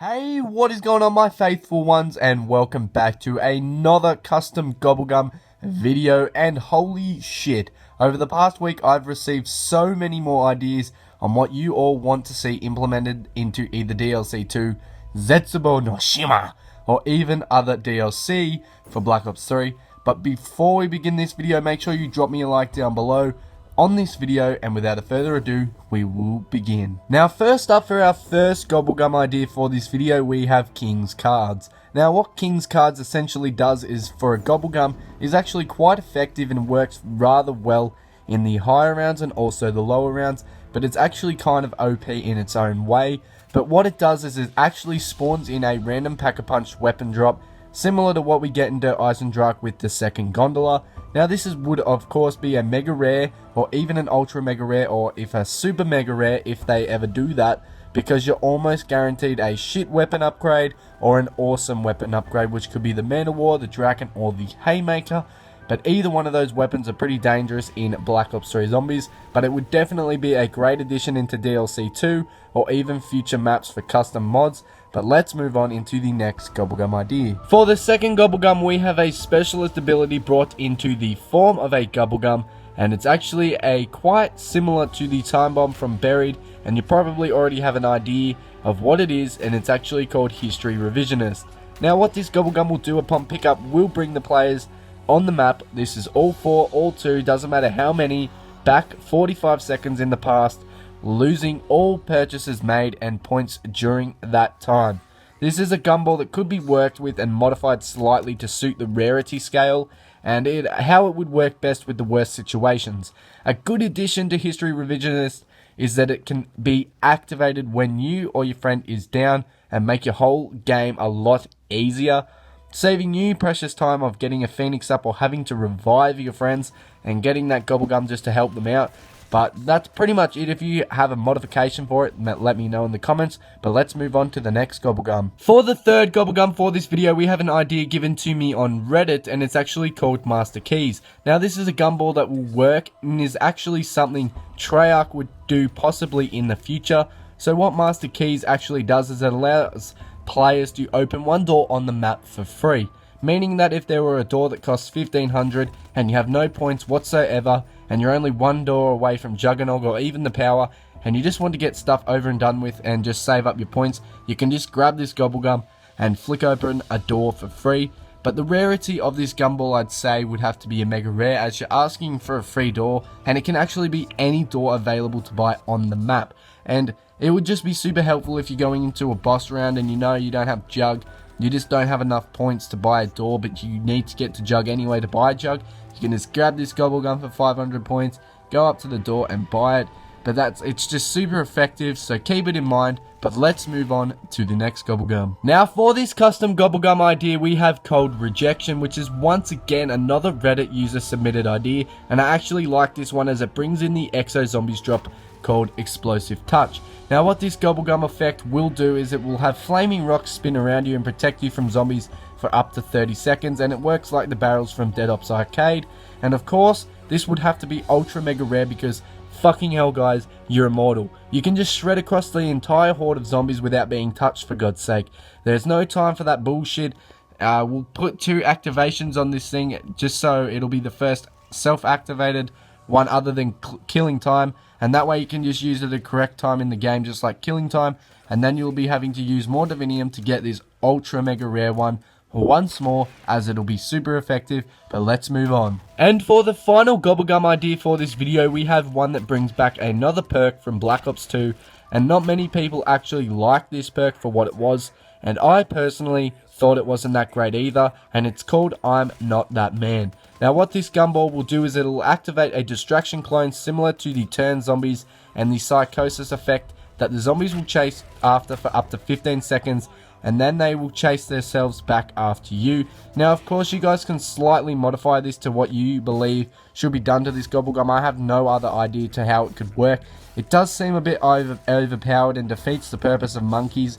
Hey, what is going on, my faithful ones, and welcome back to another custom Gobblegum video. And holy shit, over the past week I've received so many more ideas on what you all want to see implemented into either DLC 2, Zetsubo no Shima, or even other DLC for Black Ops 3. But before we begin this video, make sure you drop me a like down below on this video, and without further ado, we will begin. Now, first up, for our first Gobblegum idea for this video, we have King's Cards. Now, what King's Cards essentially does is, for a Gobblegum, is actually quite effective and works rather well in the higher rounds and also the lower rounds, but it's actually kind of OP in its own way. But what it does is it actually spawns in a random Pack-a-Punch weapon drop, similar to what we get in Der Eisendrache with the second Gondola. Now, this would of course be a mega rare, or even an ultra mega rare, or if a super mega rare if they ever do that, because you're almost guaranteed a shit weapon upgrade or an awesome weapon upgrade, which could be the Man of War, the Draken, or the Haymaker. But either one of those weapons are pretty dangerous in Black Ops 3 Zombies, but it would definitely be a great addition into DLC 2 or even future maps for custom mods. But let's move on into the next Gobblegum idea. For the second Gobblegum, we have a specialist ability brought into the form of a Gobblegum, and it's actually quite similar to the Time Bomb from Buried, and you probably already have an idea of what it is, and it's actually called History Revisionist. Now, what this Gobblegum will do upon pickup will bring the players on the map. This is all 4, all 2, doesn't matter how many, back 45 seconds in the past, losing all purchases made and points during that time. This is a gumball that could be worked with and modified slightly to suit the rarity scale and how it would work best with the worst situations. A good addition to History Revisionist is that it can be activated when you or your friend is down and make your whole game a lot easier, saving you precious time of getting a Phoenix up or having to revive your friends and getting that Gobblegum just to help them out. But that's pretty much it. If you have a modification for it, let me know in the comments. But let's move on to the next Gobblegum. For the third Gobblegum for this video, we have an idea given to me on Reddit, and it's actually called Master Keys. Now, this is a gumball that will work and is actually something Treyarch would do possibly in the future. So what Master Keys actually does is it allows players to open one door on the map for free. Meaning that if there were a door that costs 1500 and you have no points whatsoever, and you're only one door away from Juggernog or even the power, and you just want to get stuff over and done with and just save up your points, you can just grab this Gobblegum and flick open a door for free. But the rarity of this gumball, I'd say, would have to be a mega rare, as you're asking for a free door, and it can actually be any door available to buy on the map. And it would just be super helpful if you're going into a boss round and you know you don't have Jug, you just don't have enough points to buy a door, but you need to get to Jug anyway to buy a Jug. You can just grab this Gobblegum for 500 points, go up to the door and buy it. But it's just super effective, so keep it in mind. But let's move on to the next Gobblegum. Now, for this custom Gobblegum idea, we have called Rejection, which is once again another Reddit user submitted idea. And I actually like this one as it brings in the Exo Zombies drop called Explosive Touch. Now, what this Gobblegum effect will do is it will have flaming rocks spin around you and protect you from zombies for up to 30 seconds, and it works like the barrels from Dead Ops Arcade. And of course, this would have to be ultra mega rare because fucking hell, guys, you're immortal. You can just shred across the entire horde of zombies without being touched, for God's sake. There's no time for that bullshit. We'll put 2 activations on this thing just so it'll be the first self-activated one other than killing time, and that way you can just use it at the correct time in the game, just like killing time, and then you'll be having to use more Divinium to get this ultra mega rare one once more, as it'll be super effective. But let's move on. And for the final Gobblegum idea for this video, we have one that brings back another perk from Black Ops 2, and not many people actually like this perk for what it was, and I personally thought it wasn't that great either, and it's called I'm Not That Man. Now, what this gumball will do is it'll activate a distraction clone similar to the turn zombies and the psychosis effect that the zombies will chase after for up to 15 seconds, and then they will chase themselves back after you. Now, of course, you guys can slightly modify this to what you believe should be done to this Gobblegum. I have no other idea to how it could work. It does seem a bit overpowered and defeats the purpose of monkeys,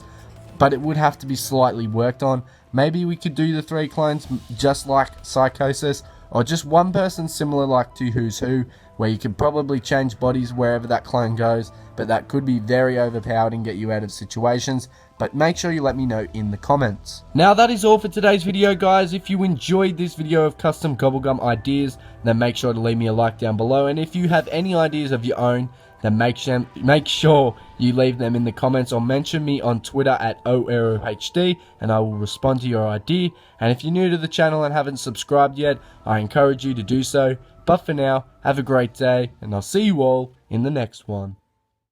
but it would have to be slightly worked on. Maybe we could do the 3 clones just like Psychosis, or just one person similar like to Who's Who, where you can probably change bodies wherever that clone goes, but that could be very overpowered and get you out of situations. But make sure you let me know in the comments. Now that is all for today's video, guys. If you enjoyed this video of custom Gobblegum ideas, then make sure to leave me a like down below. And if you have any ideas of your own, then make sure you leave them in the comments or mention me on Twitter at OhAeroHD, and I will respond to your idea. And if you're new to the channel and haven't subscribed yet, I encourage you to do so. But for now, have a great day, and I'll see you all in the next one.